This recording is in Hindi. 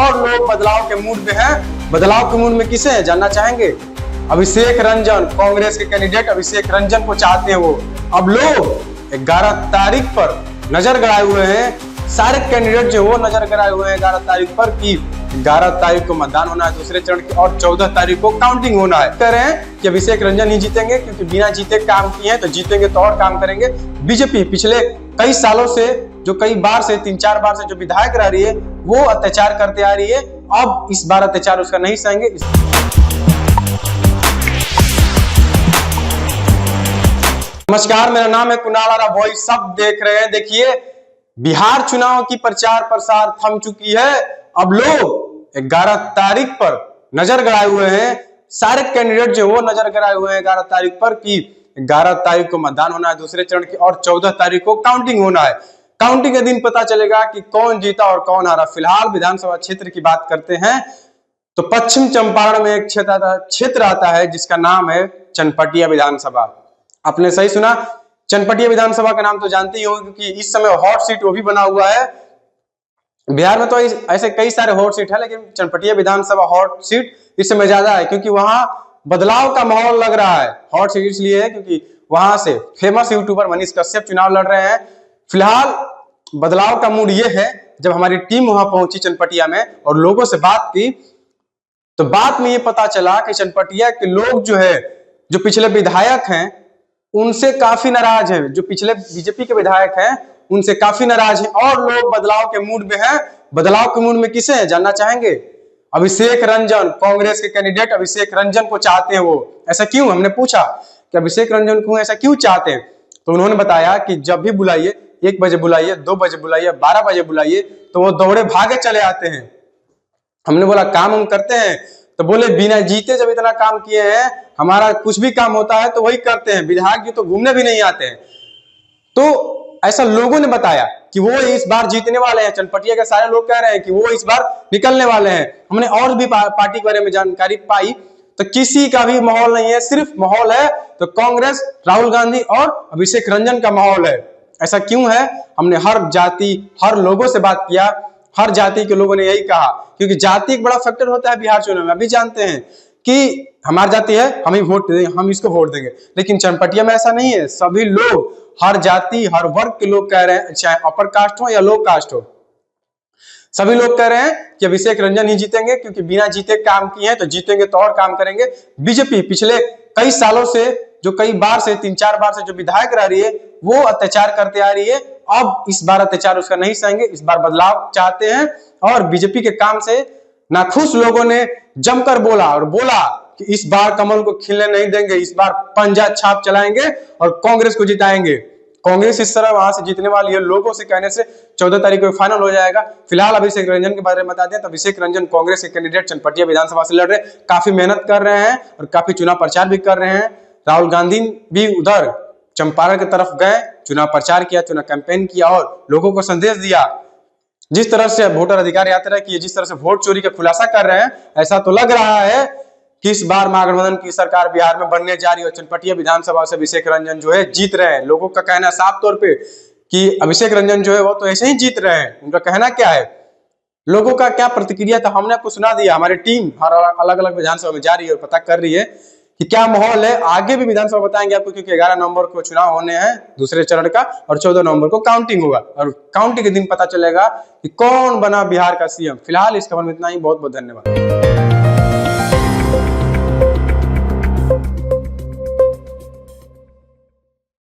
और लोग बदलाव के मूड में हैं। बदलाव के मूड में किसे हैं जानना चाहेंगे? अभिषेक रंजन, कांग्रेस के कैंडिडेट अभिषेक रंजन को चाहते हैं वो। अब लोग 11 तारीख पर नजर गड़ाए हुए हैं, सारे कैंडिडेट जो वो नजर गड़ाए हुए हैं 11 तारीख पर कि 11 तारीख को मतदान होना है दूसरे चरण की और 14 तारीख को काउंटिंग होना है। कह रहे हैं कि अभिषेक रंजन ही जीतेंगे क्योंकि बिना जीते काम किए हैं, तो जीतेंगे तो और काम करेंगे। बीजेपी पिछले कई सालों से, जो कई बार से 3-4 बार से जो विधायक रह रही है वो अत्याचार करते आ रही है। अब इस बार अत्याचार उसका नहीं सहेंगे। नमस्कार, मेरा नाम है कुणाल आरा, वॉइस सब देख रहे हैं। देखिए, बिहार चुनाव की प्रचार प्रसार थम चुकी है। अब लोग 11 तारीख पर नजर गड़ाए हुए हैं, सारे कैंडिडेट जो वो नजर गड़ाए हुए हैं 11 तारीख पर कि 11 तारीख को मतदान होना है दूसरे चरण की और 14 तारीख को काउंटिंग होना है। काउंटिंग के दिन पता चलेगा कि कौन जीता और कौन हारा। फिलहाल विधानसभा क्षेत्र की बात करते हैं तो पश्चिम चंपारण में एक क्षेत्र आता है जिसका नाम है चनपटिया विधानसभा। आपने सही सुना, चनपटिया विधानसभा का नाम तो जानते ही होंगे क्योंकि इस समय हॉट सीट वो भी बना हुआ है। बिहार में तो ऐसे कई सारे हॉट सीट है, लेकिन चनपटिया विधानसभा हॉट सीट इस समय ज्यादा है क्योंकि वहां बदलाव का माहौल लग रहा है। हॉट सीट इसलिए है क्योंकि वहां से फेमस यूट्यूबर मनीष कश्यप चुनाव लड़ रहे हैं। फिलहाल बदलाव का मूड ये है, जब हमारी टीम वहां पहुंची चनपटिया में और लोगों से बात की तो बात में ये पता चला कि चनपटिया के लोग जो है, जो पिछले विधायक हैं उनसे काफी नाराज हैं। जो पिछले बीजेपी के विधायक हैं उनसे काफी नाराज हैं और लोग बदलाव के मूड में हैं। बदलाव के मूड में किसे हैं जानना चाहेंगे? अभिषेक रंजन, कांग्रेस के कैंडिडेट अभिषेक रंजन को चाहते हैं वो। ऐसा क्यों? हमने पूछा कि अभिषेक रंजन को ऐसा क्यों चाहते हैं, तो उन्होंने बताया कि जब भी बुलाइए, 1 बजे बुलाइए, 2 बजे बुलाइए, 12 बजे बुलाइए, तो वो दौड़े भागे चले आते हैं। हमने बोला काम हम करते हैं, तो बोले बिना जीते जब इतना काम किए हैं, हमारा कुछ भी काम होता है तो वही करते हैं, विधायक जी तो घूमने भी नहीं आते हैं। तो ऐसा लोगों ने बताया कि वो इस बार जीतने वाले हैं। चनपटिया के सारे लोग कह रहे हैं कि वो इस बार निकलने वाले हैं। हमने और भी पार्टी के बारे में जानकारी पाई तो किसी का भी माहौल नहीं है, सिर्फ माहौल है तो कांग्रेस, राहुल गांधी और अभिषेक रंजन का माहौल है। ऐसा क्यों है? हमने हर जाति, हर लोगों से बात किया, हर जाति के लोगों ने यही कहा क्योंकि जाति एक बड़ा फैक्टर होता है बिहार चुनाव में। अभी जानते हैं कि हमारी जाति है, हम ही वोट देंगे, हम इसको वोट देंगे, लेकिन चनपटिया में ऐसा नहीं है। सभी लोग, हर जाति, हर वर्ग के लोग कह रहे हैं, चाहे अपर कास्ट हो या लो कास्ट हो, सभी लोग कह रहे हैं कि अभिषेक रंजन ही जीतेंगे क्योंकि बिना जीते काम किए हैं, तो जीतेंगे तो और काम करेंगे। बीजेपी पिछले कई सालों से, जो कई बार से 3-4 बार से जो विधायक रह रही है वो अत्याचार करते आ रही है। अब इस बार अत्याचार उसका नहीं सहेंगे, इस बार बदलाव चाहते हैं और बीजेपी के काम से नाखुश लोगों ने जमकर बोला कि इस बार कमल को खिलने नहीं देंगे, इस बार पंजा छाप चलाएंगे और कांग्रेस को जिताएंगे। कांग्रेस इस तरह वहां से जीतने वाली है। लोगों से कहने से 14 तारीख को फाइनल हो जाएगा। फिलहाल अभिषेक रंजन के बारे में बता दें तो अभिषेक रंजन कांग्रेस के कैंडिडेट चनपटिया विधानसभा से लड़ रहे हैं, काफी मेहनत कर रहे हैं और काफी चुनाव प्रचार भी कर रहे हैं। राहुल गांधी भी उधर चंपारण की तरफ गए, चुनाव प्रचार किया, चुनाव कैंपेन किया और लोगों को संदेश दिया। जिस तरह से वोटर अधिकार यात्रा की, जिस तरह से वोट चोरी का खुलासा कर रहे हैं, ऐसा तो लग रहा है कि इस बार महागठबंधन की सरकार बिहार में बनने जा रही है और चनपटिया विधानसभा से अभिषेक रंजन जो है जीत रहे हैं। लोगों का कहना है साफ तौर पे कि अभिषेक रंजन जो है वो तो ऐसे ही जीत रहे हैं। उनका कहना क्या है, लोगों का क्या प्रतिक्रिया था, हमने आपको सुना दिया। हमारी टीम हर अलग अलग विधानसभा में जा रही है और पता कर रही है कि क्या माहौल है। आगे भी विधानसभा बताएंगे आपको क्योंकि 11 नवंबर को चुनाव होने हैं दूसरे चरण का और 14 नवंबर को काउंटिंग होगा और काउंटिंग के दिन पता चलेगा कि कौन बना बिहार का सीएम। फिलहाल इस खबर में इतना ही। बहुत बहुत धन्यवाद।